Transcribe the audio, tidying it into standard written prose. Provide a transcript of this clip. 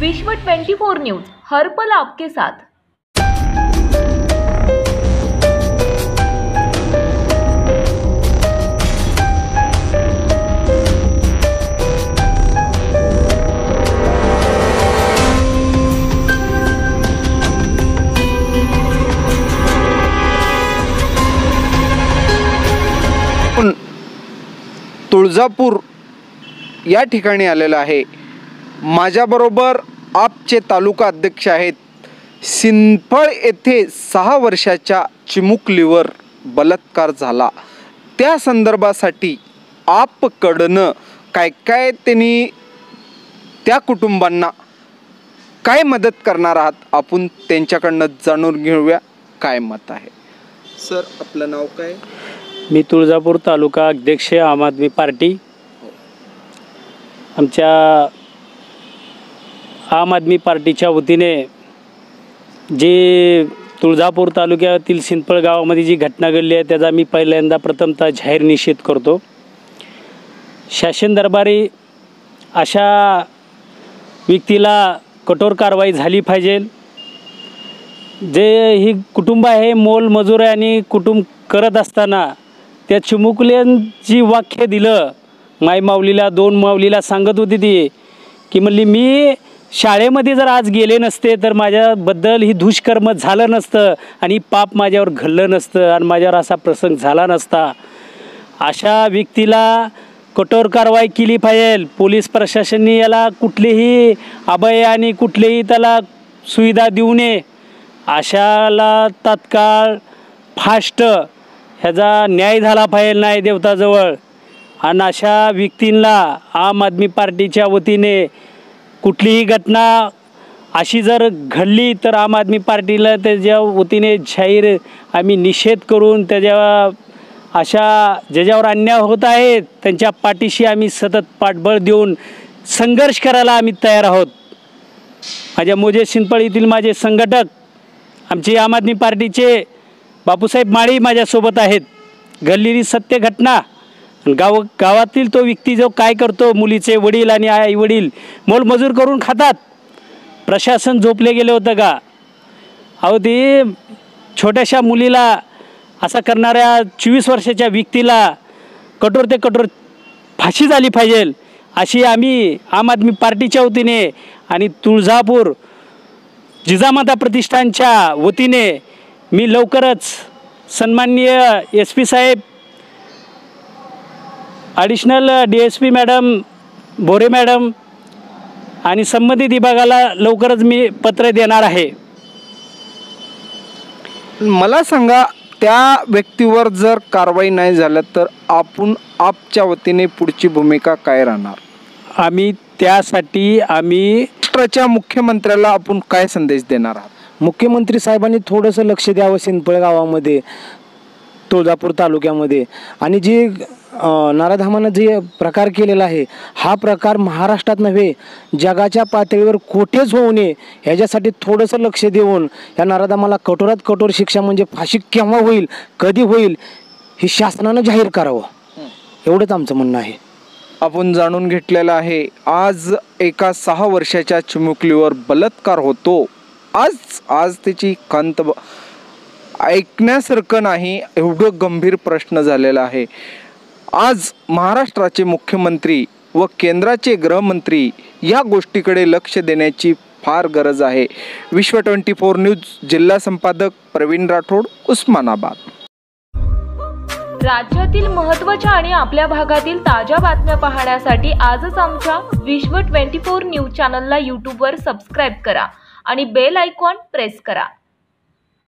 विश्व 24 न्यूज, हर पल आपके साथ। तुळजापूर या ठिकाणी आलेला आहे। माझ्याबरोबर आपचे तालुका अध्यक्ष आहेत। सिंदफळ येथे 6 वर्षाच्या चिमुकलीवर बलात्कार झाला, त्या संदर्भासाठी आपकडनं काय त्यांनी त्या कुटुंबांना काय मदत करणार आहात, आपण त्यांच्याकडनं जाणून घेऊया काय मत आहे। सर, आपलं नाव काय? मी तुळजापूर तालुका अध्यक्ष, आम आदमी पार्टी। आमच्या आम आदमी पार्टीच्या वतीने जे तुळजापूर तालुक्यातील सिंदफळ गावामध्ये जी घटना घडली आहे त्याचा मी पहिल्यांदा प्रथमतः जाहीर निषेध करतो। शासन दरबारी अशा व्यक्तीला कठोर कारवाई झाली पाहिजे। जे ही कुटुंब आहे, मोलमजूर आणि कुटुंब करत असताना त्या चिमुकल्यांची वाक्य दिलं, माय माऊलीला 2 माऊलीला सांगत होती ती की म्हणली मी शाळेमध्ये जर आज गेले नसते तर माझ्याबद्दल ही दुष्कर्म झालं नसतं आणि पाप माझ्यावर घडलं नसतं आणि माझ्यावर असा प्रसंग झाला नसता। अशा व्यक्तीला कठोर कारवाई केली पाहिजे। पोलीस प्रशासनाने याला कुठलीही अभय आणि कुठलीही त्याला सुविधा देऊ नये। अशाला तात्काळ फास्ट ह्याचा न्याय झाला पाहिजे न्याय देवताजवळ। आणि अशा व्यक्तींना आम आदमी पार्टीच्या वतीने कुठलीही घटना अशी जर घडली तर आम आदमी पार्टीला त्याच्या वतीने जाहीर आम्ही निषेध करून त्याच्या अशा ज्याच्यावर अन्याय होत आहेत त्यांच्या पाठीशी आम्ही सतत पाठबळ देऊन संघर्ष करायला आम्ही तयार आहोत। माझ्या मोजे सिंदफळ येथील माझे संघटक, आमची आम आदमी पार्टीचे बापूसाहेब माळी माझ्यासोबत आहेत। घडलेली सत्य घटना, गावातील तो व्यक्ती जो काय करतो, मुलीचे वडील आणि आई वडील मोलमजूर करून खातात, प्रशासन झोपले गेले होतं का? अहो, ती छोट्याशा मुलीला असा करणाऱ्या 24 वर्षाच्या व्यक्तीला कठोर ते कठोर फाशी झाली पाहिजे अशी आम्ही आम आदमी पार्टीच्या वतीने आणि तुळजापूर जिजामाता प्रतिष्ठानच्या वतीने मी लवकरच सन्माननीय SP साहेब, ॲडिशनल DSP मॅडम भोरे मॅडम आणि संबंधित विभागाला लवकरच मी पत्र देणार आहे। मला सांगा, त्या व्यक्तीवर जर कारवाई नाही झाली तर आपच्या वतीने पुढची भूमिका काय राहणार? आम्ही त्यासाठी राष्ट्राच्या मुख्यमंत्र्याला आपण काय संदेश देणार आहात? मुख्यमंत्री साहेबांनी थोडंसं लक्ष द्यावं सिंदफळ गावामध्ये, तुळजापूर तालुक्यामध्ये। आणि जी नराधमानं जे प्रकार केलेला आहे हा प्रकार महाराष्ट्रात नव्हे जगाच्या पातळीवर कुठेच होऊ नये ह्याच्यासाठी थोडंसं लक्ष देऊन या नराधमाला कठोरात कठोर शिक्षा म्हणजे फाशी केव्हा होईल, कधी होईल हे शासनानं जाहीर करावं, एवढंच आमचं म्हणणं आहे। आपण जाणून घेतलेलं आहे, आज एका 6 वर्षाच्या चिमुकलीवर बलात्कार होतो। आज त्याची खंत ऐकण्यासारखं नाही, एवढं गंभीर प्रश्न झालेला आहे। आज महाराष्ट्राचे मुख्यमंत्री व केंद्राचे गृहमंत्री या गोष्टीकडे लक्ष देण्याची फार गरज आहे। विश्व 24 न्यूज जिल्हा संपादक प्रवीण राठोड, उस्मानाबाद। राज्यातील महत्त्वाच्या आणि आपल्या भागातील ताज्या बातम्या पाहण्यासाठी आजच आमच्या विश्व 24 न्यूज चॅनलला YouTube वर सबस्क्राईब करा आणि बेल आयकॉन प्रेस करा।